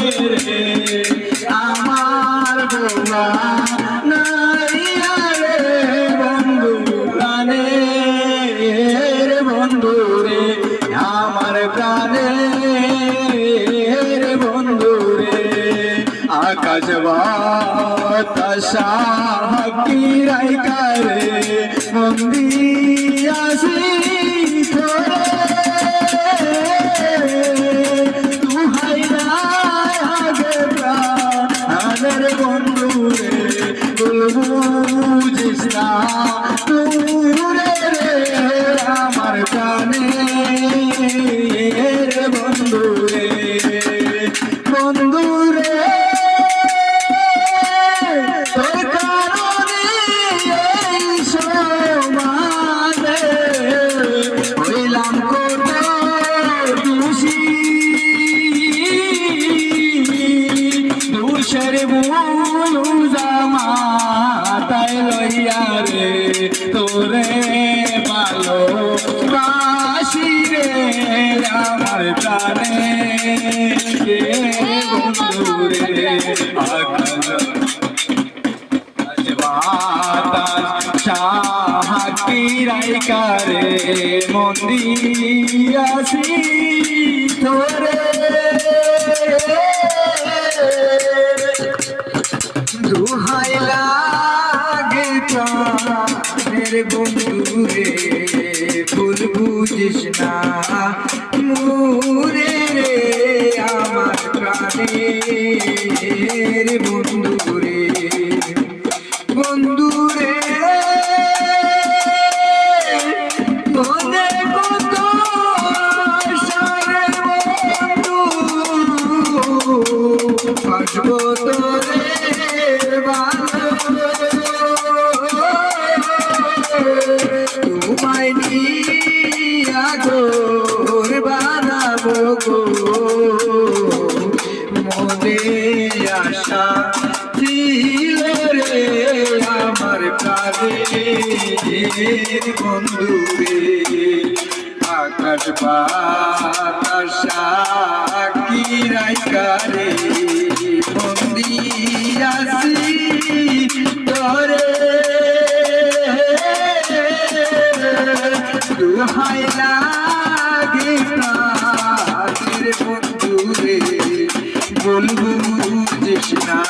রে আমার বোমা নাইয়া রে বন্ধু প্রাণের বন্ধু রে আমার প্রাণের বন্ধু রে আকাশ বাতাস কিরাই করে বন্দি আসি বন্ধু রে বুঝিস না তুরে রে আমার প্রাণে বন্ধু রে বন্ধু রে তোর কারণে এই সমাজে হইলাম কত দোষী দোষের বুঝা মাথায় লইয়া রে তোরে ভালো বাসি রে আমার প্রাণে বন্ধু রে কিরাই কারে মন্দিরাসি তোরে দুহাই লাগে প্রাণের বন্ধু রে ভুল বুঝিস না মুরে রে আমার প্রাণের বন্ধু রে বন্ধু রে মনে কত সারে বন্ধু আসবো তোরে তোমায় নিয়া ঘর বানাবো গো মনে আশা ছিল রে আমার প্রাণের বন্ধু রে আকাশ বাতাস কিরাই কারে মন্দিরাসি তোরে দুহাই লাগে প্রাণের বন্ধু রে বলবু বুঝিস না